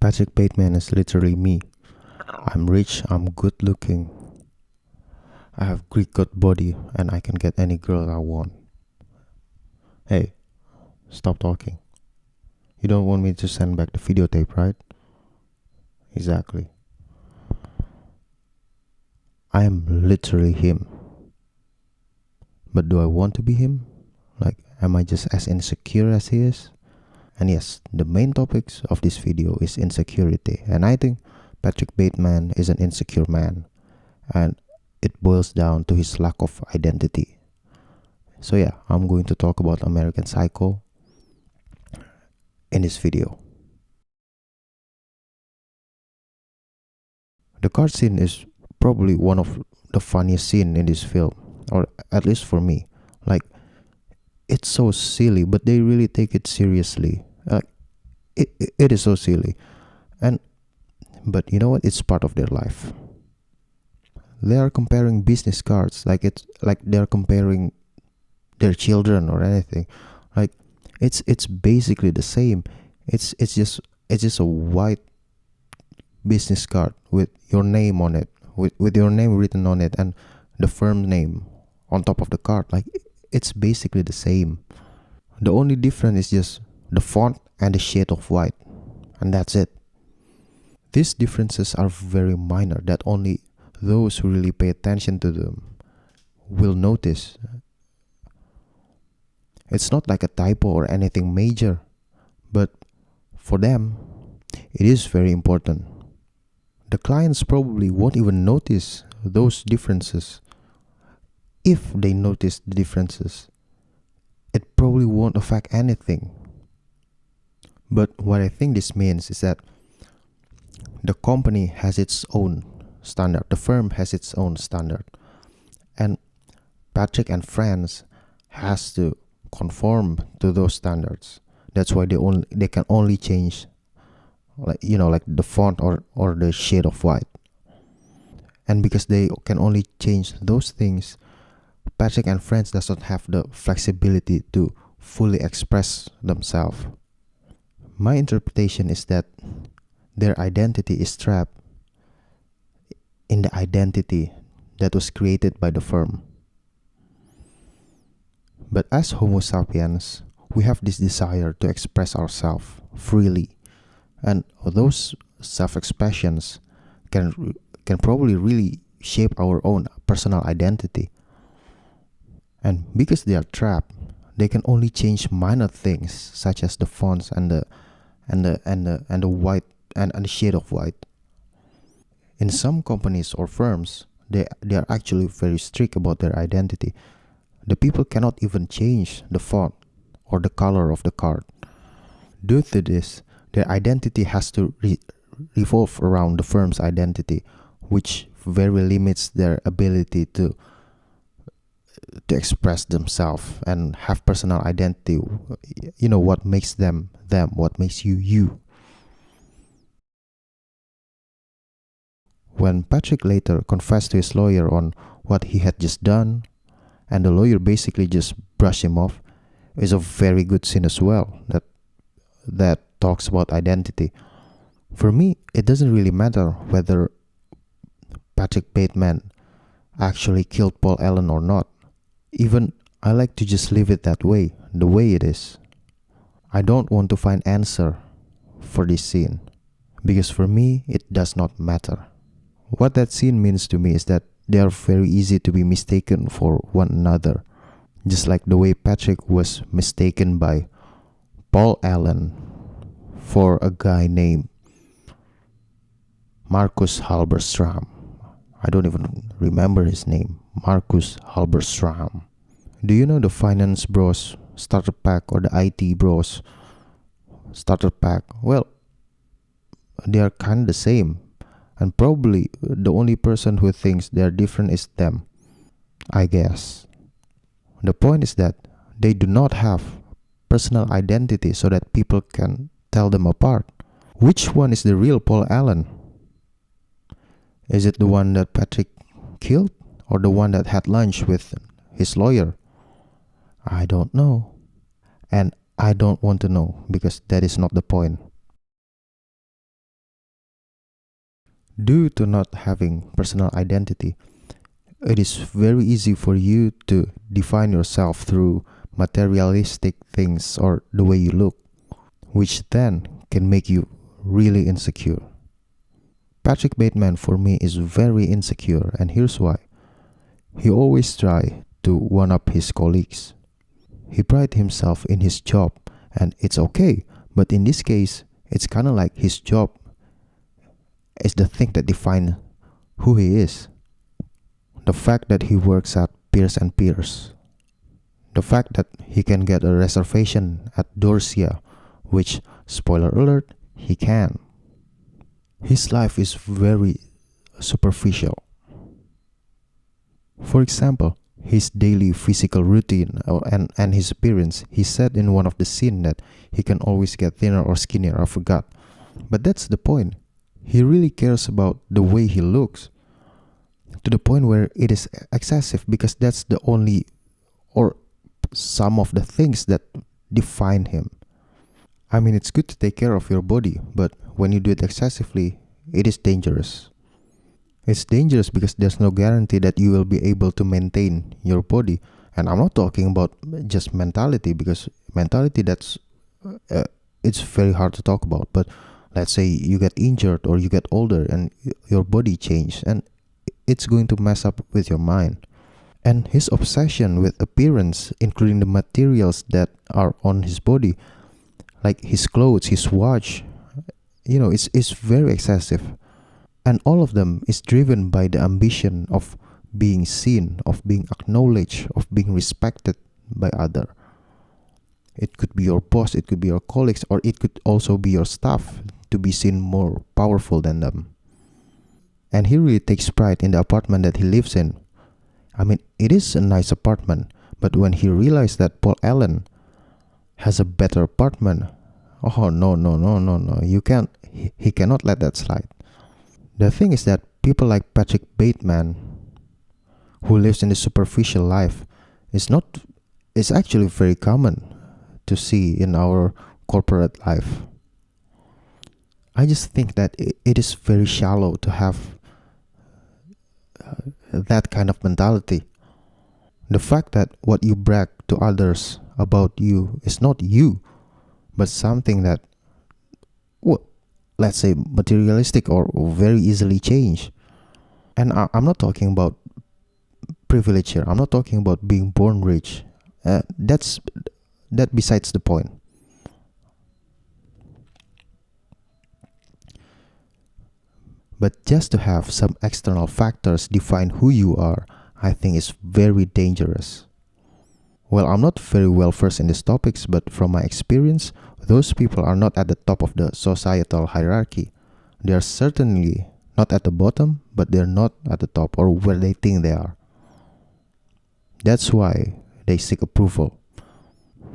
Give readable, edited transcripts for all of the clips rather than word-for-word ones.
Patrick Bateman is literally me. I'm rich, I'm good looking, I have Greek god body, and I can get any girl I want. Hey, stop talking. You don't want me to send back the videotape, right? Exactly. I am literally him. But do I want to be him? Like, am I just as insecure as he is? And yes, the main topics of this video is insecurity. And I think Patrick Bateman is an insecure man. And it boils down to his lack of identity. So yeah, I'm going to talk about American Psycho in this video. The car scene is probably one of the funniest scene in this film, or at least for me. Like, it's so silly, but they really take it seriously. It is so silly, and but you know what? It's part of their life. They are comparing business cards, like it's like they're comparing their children or anything. Like, it's basically the same. It's just a white business card with your name on it, with your name written on it, and the firm name on top of the card. Like, it's basically the same. The only difference is just the font and the shade of white, and that's it. These differences are very minor that only those who really pay attention to them will notice. It's not like a typo or anything major, but for them, it is very important. The clients probably won't even notice those differences. If they notice the differences, it probably won't affect anything. But what I think this means is that the company has its own standard, the firm has its own standard, and Patrick and friends has to conform to those standards. That's why they can only change, like the font or the shade of white. And because they can only change those things, Patrick and friends does not have the flexibility to fully express themselves. My interpretation is that their identity is trapped in the identity that was created by the firm. But as Homo sapiens, we have this desire to express ourselves freely, and those self-expressions can probably really shape our own personal identity. And because they are trapped, they can only change minor things such as the fonts and the white and the shade of white. In some companies or firms, they are actually very strict about their identity. The people cannot even change the font or the color of the card. Due to this, their identity has to revolve around the firm's identity, which very limits their ability to express themselves and have personal identity. You know, what makes them them, what makes you you. When Patrick later confessed to his lawyer on what he had just done, and the lawyer basically just brushed him off, is a very good scene as well that talks about identity. For me, it doesn't really matter whether Patrick Bateman actually killed Paul Allen or not. Even I like to just leave it that way, the way it is. I don't want to find answer for this scene, because for me, it does not matter. What that scene means to me is that they are very easy to be mistaken for one another, just like the way Patrick was mistaken by Paul Allen for a guy named Marcus Halberstram. I don't even remember his name. Marcus Halberstram. Do you know the finance bros starter pack or the IT bros starter pack? Well, they are kind of the same. And probably the only person who thinks they are different is them, I guess. The point is that they do not have personal identity so that people can tell them apart. Which one is the real Paul Allen? Is it the one that Patrick killed or the one that had lunch with his lawyer? I don't know. And I don't want to know because that is not the point. Due to not having personal identity, it is very easy for you to define yourself through materialistic things or the way you look, which then can make you really insecure. Patrick Bateman for me is very insecure, and here's why. He always try to one up his colleagues. He pride himself in his job, and it's okay, but in this case, it's kind of like his job is the thing that defines who he is. The fact that he works at Pierce and Pierce, the fact that he can get a reservation at Dorsia, which, spoiler alert, he can. His life is very superficial. For example, his daily physical routine and his appearance. He said in one of the scenes that he can always get thinner or skinnier, I forgot. But that's the point. He really cares about the way he looks to the point where it is excessive because that's the only or some of the things that define him. I mean, it's good to take care of your body, but when you do it excessively, it is dangerous. It's dangerous because there's no guarantee that you will be able to maintain your body. And I'm not talking about just mentality because mentality uh, it's very hard to talk about. But let's say you get injured or you get older and your body changes, and it's going to mess up with your mind. And his obsession with appearance, including the materials that are on his body, like his clothes, his watch, it's very excessive. And all of them is driven by the ambition of being seen, of being acknowledged, of being respected by other. It could be your boss, it could be your colleagues, or it could also be your staff to be seen more powerful than them. And he really takes pride in the apartment that he lives in. I mean, it is a nice apartment, but when he realized that Paul Allen has a better apartment, oh no, no, no, no, no, you can't, he cannot let that slide. The thing is that people like Patrick Bateman, who lives in the superficial life, is not, is actually very common to see in our corporate life. I just think that it is very shallow to have that kind of mentality. The fact that what you brag to others about you is not you, but something that, well, let's say, materialistic or very easily changed. And I'm not talking about privilege here. I'm not talking about being born rich. That besides the point. But just to have some external factors define who you are, I think is very dangerous. Well, I'm not very well versed in these topics, but from my experience, those people are not at the top of the societal hierarchy. They are certainly not at the bottom, but they're not at the top or where they think they are. That's why they seek approval.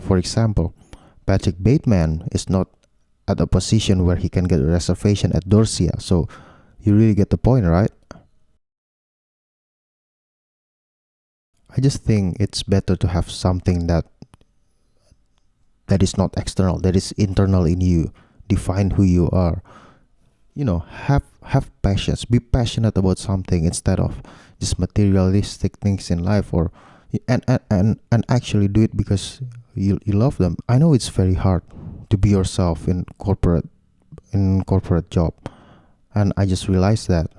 For example, Patrick Bateman is not at a position where he can get a reservation at Dorsia, so you really get the point, right? I just think it's better to have something that is not external, that is internal in you, define who you are. Have passions, be passionate about something instead of just materialistic things in life, or and actually do it because you love them. I know it's very hard to be yourself in corporate job, and I just realized that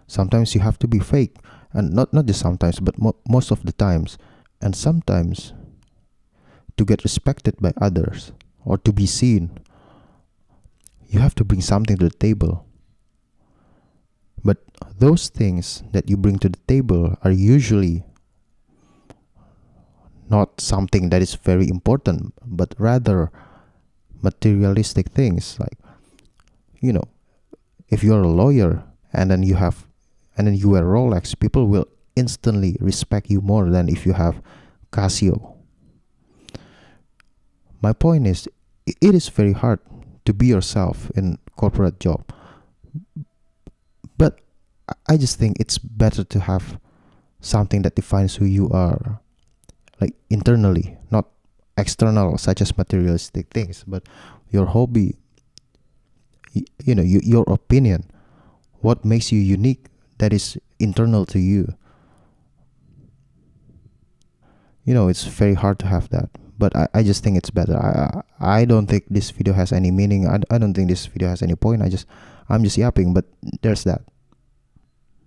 sometimes you have to be fake, and not just sometimes, but most of the times. And sometimes to get respected by others or to be seen, you have to bring something to the table. But those things that you bring to the table are usually not something that is very important, but rather materialistic things. Like, you know, if you're a lawyer and then you wear Rolex, people will instantly respect you more than if you have Casio. My point is, it is very hard to be yourself in corporate job, but I just think it's better to have something that defines who you are, like internally, not external, such as materialistic things, but your hobby, your opinion, What makes you unique that is internal to you? It's very hard to have that. But I just think it's better. I don't think this video has any meaning. I don't think this video has any point. I'm just yapping, but there's that.